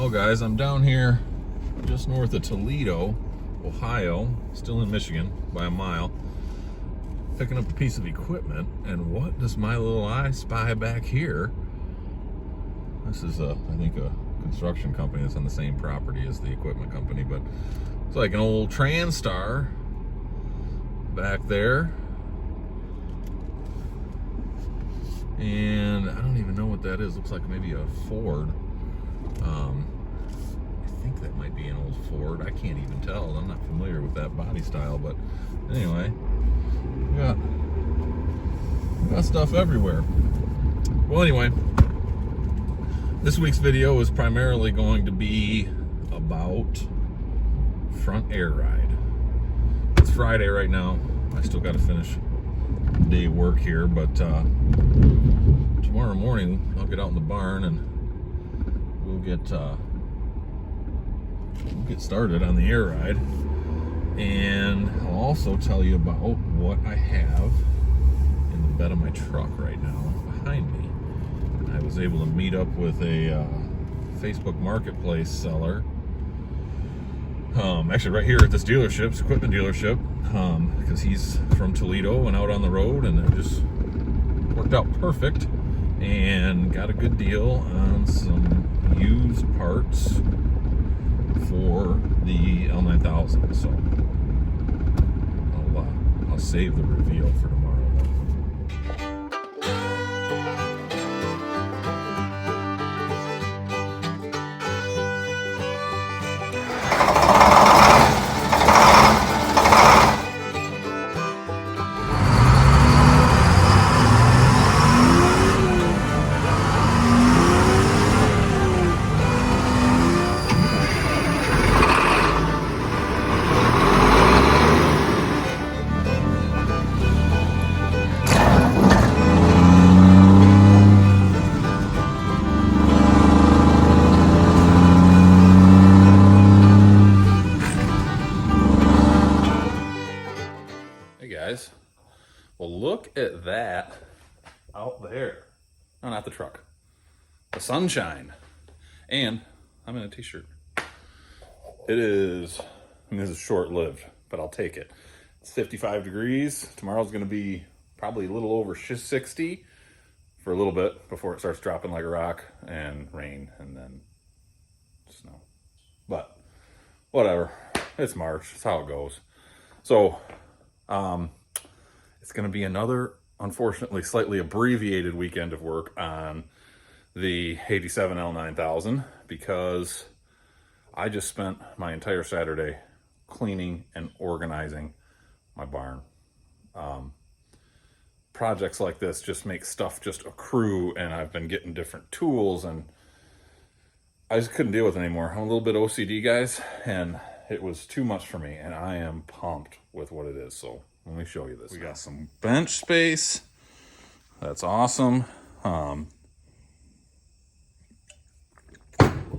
Well guys, I'm down here just north of Toledo, Ohio, still in Michigan by a mile, picking up a piece of equipment, and what does my little eye spy back here? This is I think a construction company that's on the same property as the equipment company, but it's like an old TransStar back there. And I don't even know what that is. Looks like maybe a Ford. I think that might be an old Ford. I can't even tell. I'm not familiar with that body style, but anyway, we got stuff everywhere. Well, anyway, this week's video is primarily going to be about front air ride. It's Friday right now. I still got to finish day work here, but tomorrow morning I'll get out in the barn and we'll get started on the air ride, and I'll also tell you about what I have in the bed of my truck right now behind me. I was able to meet up with a Facebook Marketplace seller, actually right here at this dealership, equipment dealership, because he's from Toledo and out on the road, and it just worked out perfect, and got a good deal on some used parts for the L9000. So I'll save the reveal for tomorrow. Well, look at that out there. No, not the truck. The sunshine. And I'm in a t-shirt. It is, I mean, this is short-lived, but I'll take it. It's 55 degrees. Tomorrow's going to be probably a little over 60 for a little bit before it starts dropping like a rock, and rain, and then snow. But whatever. It's March. It's how it goes. So, it's going to be another, unfortunately, slightly abbreviated weekend of work on the 87 L9000, because I just spent my entire Saturday cleaning and organizing my barn. Projects like this just make stuff just accrue, and I've been getting different tools, and I just couldn't deal with it anymore. I'm a little bit OCD, guys, and it was too much for me, and I am pumped with what it is. So let me show you this. We got some bench space. That's awesome. We'll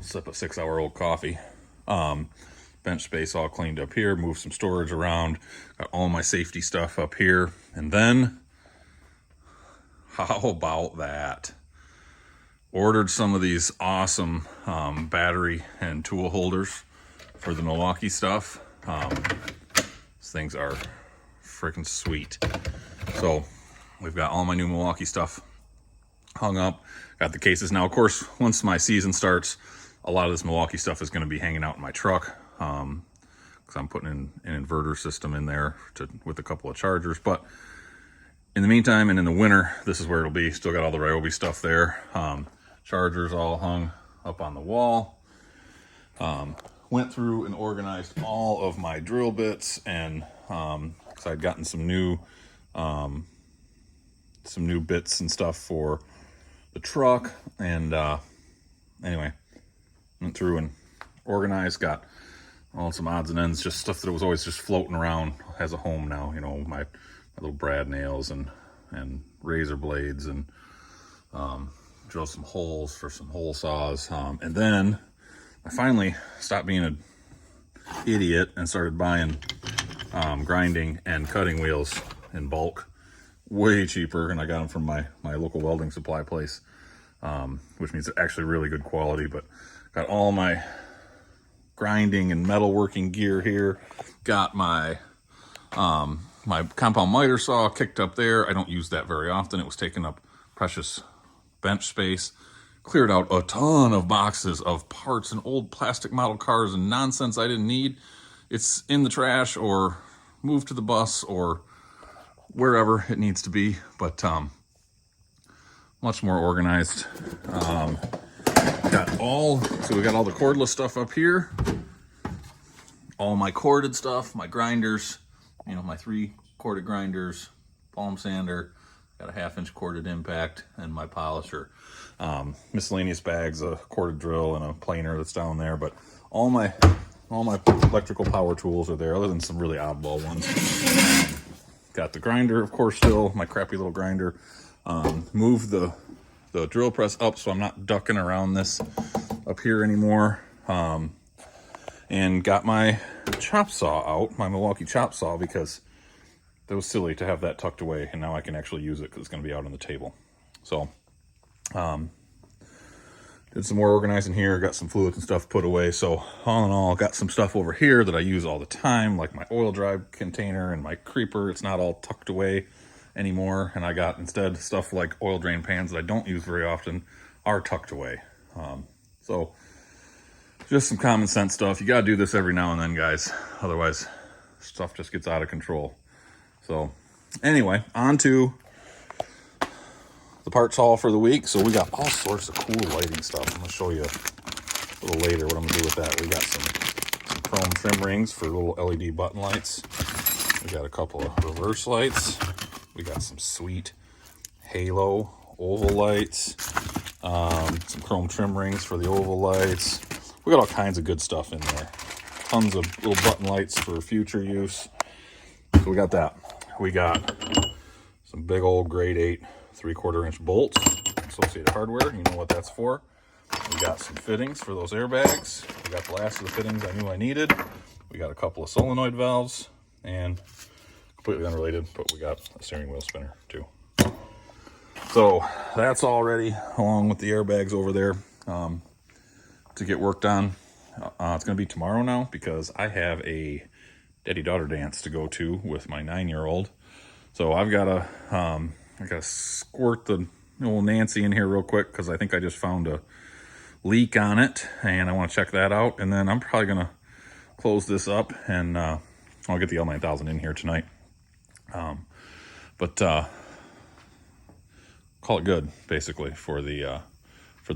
sip a 6-hour-old coffee. Bench space all cleaned up here. Move some storage around. Got all my safety stuff up here. And then, how about that? Ordered some of these awesome battery and tool holders for the Milwaukee stuff. These things are freaking sweet. So we've got all my new Milwaukee stuff hung up. Got the cases now. Of course, once my season starts, a lot of this Milwaukee stuff is going to be hanging out in my truck, because I'm putting in an inverter system in there with a couple of chargers. But in the meantime, and in the winter, this is where it'll be. Still got all the Ryobi stuff there. Chargers all hung up on the wall. Went through and organized all of my drill bits, and because I'd gotten some new bits and stuff for the truck, and anyway, went through and organized, got all some odds and ends, just stuff that was always just floating around, has a home now. You know, my little brad nails and razor blades, and drilled some holes for some hole saws, and then I finally stopped being an idiot and started buying grinding and cutting wheels in bulk, way cheaper, and I got them from my local welding supply place, which means they're actually really good quality. But Got all my grinding and metalworking gear here. Got my my compound miter saw kicked up there. I don't use that very often. It was taking up precious bench space. Cleared out a ton of boxes of parts and old plastic model cars and nonsense I didn't need. It's in the trash or moved to the bus or wherever it needs to be, but much more organized. So we got all the cordless stuff up here, all my corded stuff, my grinders, you know, my 3 corded grinders, palm sander, got a 1/2-inch corded impact, and my polisher. Miscellaneous bags, a corded drill, and a planer that's down there. But all my electrical power tools are there, other than some really oddball ones. Got the grinder, of course, still my crappy little grinder. Moved the drill press up so I'm not ducking around this up here anymore. And got my chop saw out, my Milwaukee chop saw, because it was silly to have that tucked away, and now I can actually use it because it's going to be out on the table. So, did some more organizing here, got some fluids and stuff put away. So all in all, got some stuff over here that I use all the time, like my oil drive container and my creeper. It's not all tucked away anymore. And I got instead stuff like oil drain pans that I don't use very often are tucked away. So just some common sense stuff. You got to do this every now and then, guys. Otherwise, stuff just gets out of control. So anyway, on to the parts haul for the week. So we got all sorts of cool lighting stuff. I'm going to show you a little later what I'm going to do with that. We got some chrome trim rings for little LED button lights. We got a couple of reverse lights. We got some sweet halo oval lights. Some chrome trim rings for the oval lights. We got all kinds of good stuff in there. Tons of little button lights for future use. So we got that. We got some big old grade 8 3/4-inch bolts, Associated Hardware. You know what that's for. We got some fittings for those airbags. We got the last of the fittings I knew I needed. We got a couple of solenoid valves, and completely unrelated, but we got a steering wheel spinner too. So that's all ready, along with the airbags over there, to get worked on. It's going to be tomorrow now, because I have a daddy-daughter dance to go to with my 9-year-old. So I've got to I gotta squirt the old Nancy in here real quick, because I think I just found a leak on it, and I want to check that out. And then I'm probably gonna close this up, and I'll get the L9000 in here tonight. But call it good, basically, for the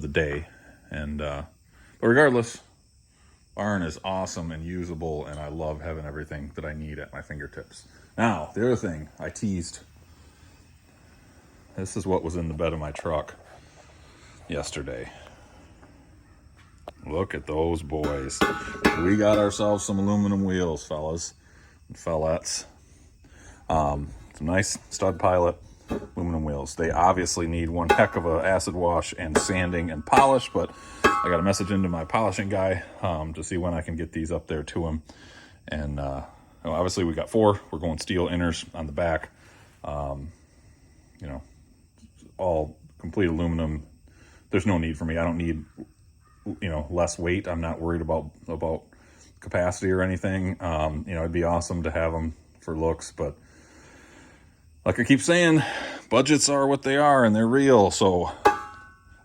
day. And but regardless, barn is awesome and usable, and I love having everything that I need at my fingertips. Now, the other thing I teased. This is what was in the bed of my truck yesterday. Look at those boys. We got ourselves some aluminum wheels, fellas and fellettes. Some nice stud pilot aluminum wheels. They obviously need one heck of a acid wash and sanding and polish, but I got a message into my polishing guy to see when I can get these up there to him. And obviously we got 4. We're going steel inners on the back. You know, all complete aluminum. There's no need for me. I don't need, you know, less weight. I'm not worried about capacity or anything. You know, it'd be awesome to have them for looks, but like I keep saying, budgets are what they are, and they're real. So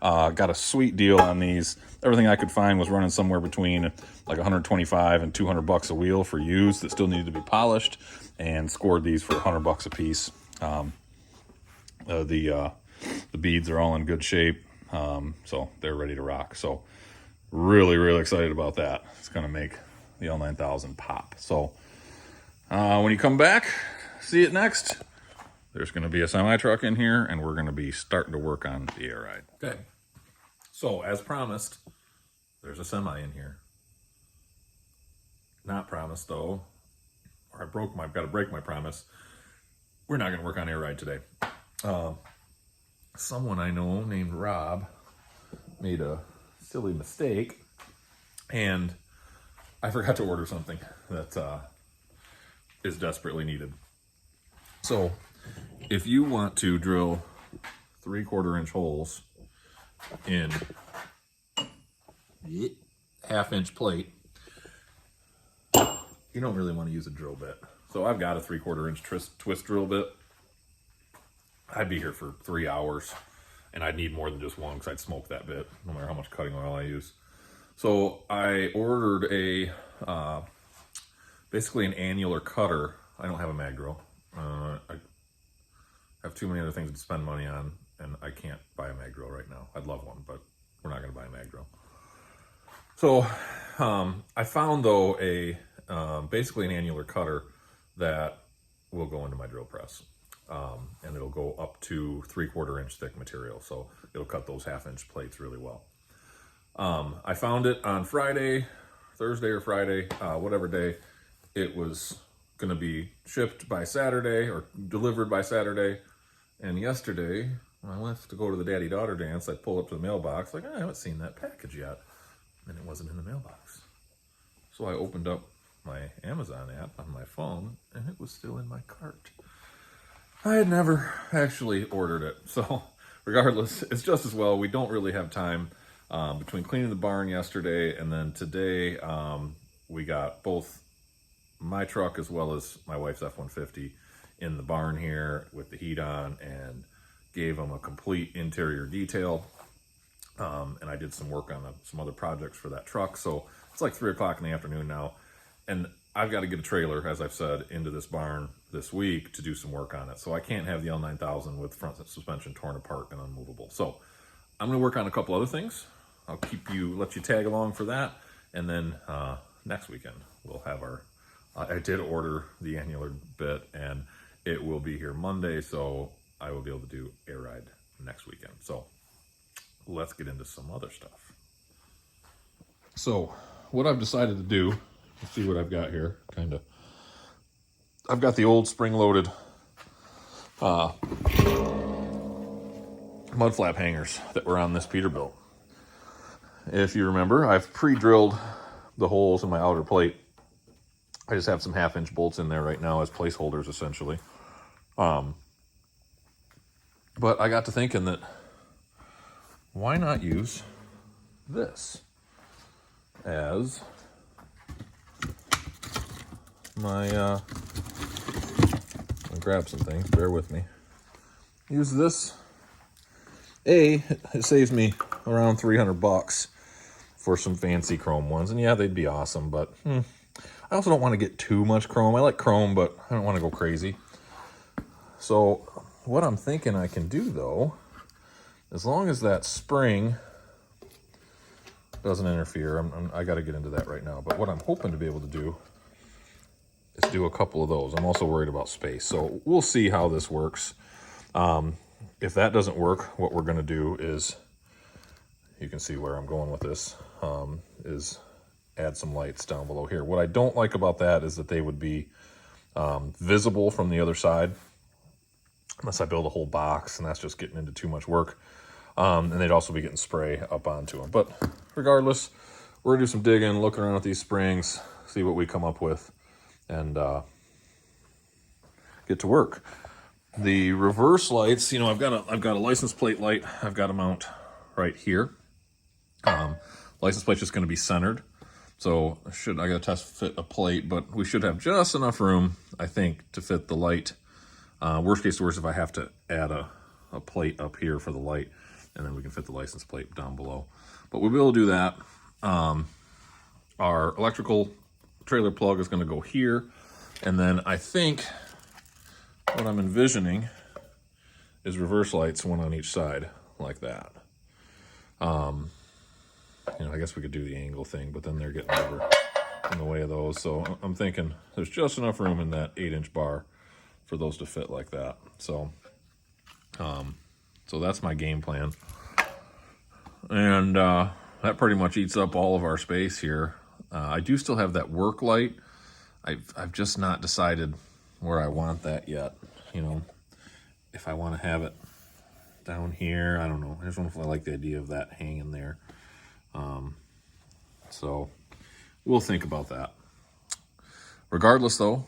got a sweet deal on these. Everything I could find was running somewhere between like $125 and $200 a wheel for used that still needed to be polished, and scored these for $100 a piece. The beads are all in good shape, so they're ready to rock. So really, really excited about that. It's going to make the L9000 pop. So when you come back, see it next, there's going to be a semi-truck in here, and we're going to be starting to work on the air ride. Okay, so as promised, there's a semi in here. Not promised, though, or I've got to break my promise. We're not going to work on air ride today. Someone I know named Rob made a silly mistake, and I forgot to order something that is desperately needed. So if you want to drill 3/4-inch holes in 1/2-inch plate, you don't really want to use a drill bit. So I've got a 3/4 inch twist drill bit. I'd be here for 3 hours, and I'd need more than just one because I'd smoke that bit, no matter how much cutting oil I use. So I ordered basically an annular cutter. I don't have a mag drill. I have too many other things to spend money on, and I can't buy a mag drill right now. I'd love one, but we're not going to buy a mag drill. So I found, though, basically an annular cutter that will go into my drill press. And it'll go up to 3/4 inch thick material. So it'll cut those 1/2-inch plates really well. I found it on Thursday or Friday, whatever day. It was going to be shipped by Saturday or delivered by Saturday. And yesterday, when I went to go to the daddy-daughter dance, I pulled up to the mailbox, like, I haven't seen that package yet. And it wasn't in the mailbox. So I opened up my Amazon app on my phone, and it was still in my cart. I had never actually ordered it. So regardless, it's just as well. We don't really have time. Between cleaning the barn yesterday and then today, we got both my truck as well as my wife's F-150 in the barn here with the heat on, and gave them a complete interior detail. And I did some work on some other projects for that truck. So it's like 3 o'clock in the afternoon now. And I've got to get a trailer, as I've said, into this barn this week to do some work on it. So I can't have the L9000 with front suspension torn apart and unmovable. So I'm going to work on a couple other things. I'll let you tag along for that. And then next weekend we'll have I did order the annular bit, and it will be here Monday. So I will be able to do air ride next weekend. So let's get into some other stuff. So what I've decided to do, let's see what I've got here, I've got the old spring-loaded mud flap hangers that were on this Peterbilt. If you remember, I've pre-drilled the holes in my outer plate. I just have some 1/2-inch bolts in there right now as placeholders, essentially. But I got to thinking that why not use this as my, I'll grab some things, bear with me. Use this. It saves me around $300 for some fancy chrome ones. And yeah, they'd be awesome, but I also don't want to get too much chrome. I like chrome, but I don't want to go crazy. So what I'm thinking I can do, though, as long as that spring doesn't interfere, I got to get into that right now. But what I'm hoping to be able to do is do a couple of those. I'm also worried about space. So we'll see how this works. If that doesn't work, what we're going to do is, you can see where I'm going with this, is add some lights down below here. What I don't like about that is that they would be visible from the other side, unless I build a whole box, and that's just getting into too much work. And they'd also be getting spray up onto them. But regardless, we're going to do some digging, look around at these springs, see what we come up with, and get to work. The reverse lights, I've got a license plate light I've got to mount right here. License plate's just going to be centered. So I got to test fit a plate, but we should have just enough room, I think, to fit the light. Worst case to worst, if I have to add a plate up here for the light, and then we can fit the license plate down below. But we'll be able to do that. Our electrical trailer plug is going to go here. And then I think what I'm envisioning is reverse lights, one on each side, like that. I guess we could do the angle thing, but then they're getting over in the way of those. So I'm thinking there's just enough room in that 8-inch bar for those to fit like that. So that's my game plan. And that pretty much eats up all of our space here. I do still have that work light. I've just not decided where I want that yet. If I want to have it down here, I don't know. I just don't know if I like the idea of that hanging there. So we'll think about that. Regardless, though,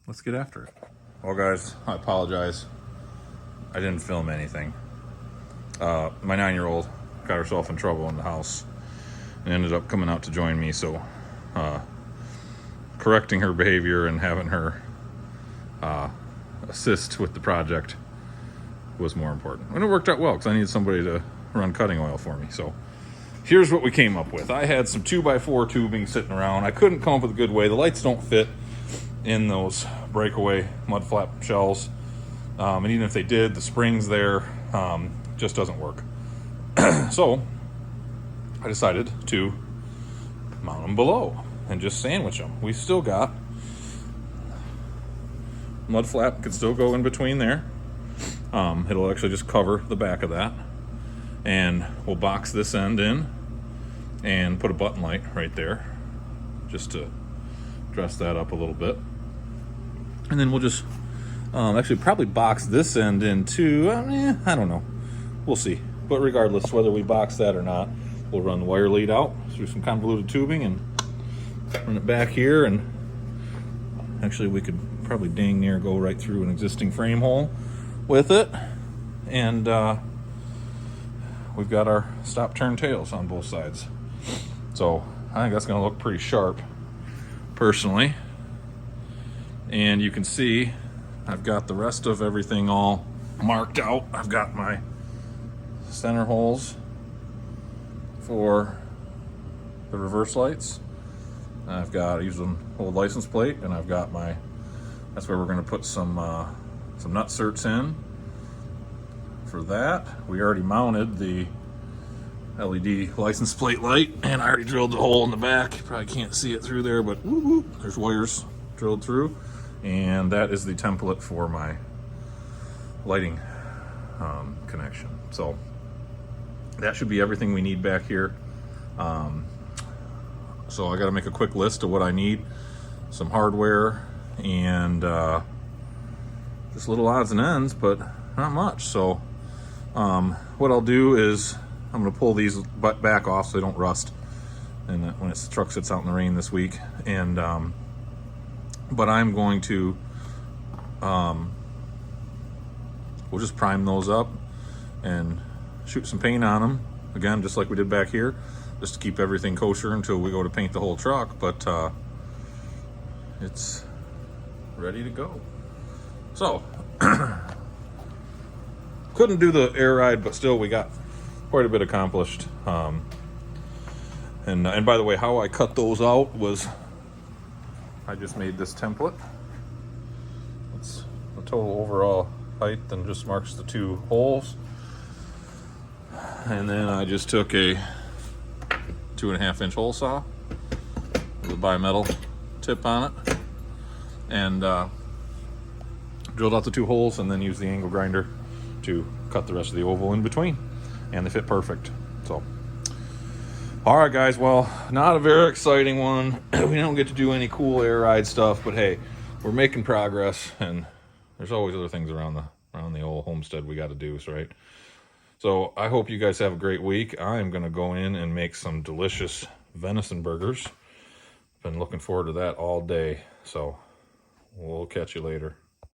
let's get after it. Well, guys, I apologize. I didn't film anything. My 9-year-old got herself in trouble in the house and ended up coming out to join me. So correcting her behavior and having her assist with the project was more important. And it worked out well because I needed somebody to run cutting oil for me. So here's what we came up with. I had some 2x4 tubing sitting around. I couldn't come up with a good way. The lights don't fit in those breakaway mud flap shells. And even if they did, the springs there just doesn't work. So I decided to mount them below and just sandwich them. We still got mud flap, could still go in between there. It'll actually just cover the back of that, and we'll box this end in and put a button light right there just to dress that up a little bit. And then we'll just actually probably box this end in too. I don't know, we'll see. But regardless whether we box that or not, we'll run the wire lead out through some convoluted tubing and run it back here. And actually we could probably dang near go right through an existing frame hole with it. And we've got our stop turn tails on both sides. So I think that's going to look pretty sharp personally. And you can see I've got the rest of everything all marked out. I've got my center holes for the reverse lights. I've got, I use an old license plate, and I've got my, that's where we're going to put some nut certs in for that. We already mounted the LED license plate light, and I already drilled the hole in the back. You probably can't see it through there, but there's wires drilled through. And that is the template for my lighting connection. So that should be everything we need back here. So I got to make a quick list of what I need. Some hardware and just little odds and ends, but not much. So what I'll do is I'm going to pull these back off so they don't rust and when the truck sits out in the rain this week. And but I'm going to we'll just prime those up and shoot some paint on them again, just like we did back here, just to keep everything kosher until we go to paint the whole truck. But it's ready to go. So couldn't do the air ride, but still we got quite a bit accomplished. And by the way, how I cut those out was I just made this template. It's the total overall height and just marks the two holes. And then I just took a 2.5-inch hole saw with a bimetal tip on it and drilled out the two holes, and then used the angle grinder to cut the rest of the oval in between, and they fit perfect. So all right guys, well, not a very exciting one. We don't get to do any cool air ride stuff, but hey, we're making progress, and there's always other things around the old homestead we got to do, right? So I hope you guys have a great week. I'm going to go in and make some delicious venison burgers. Been looking forward to that all day. So we'll catch you later.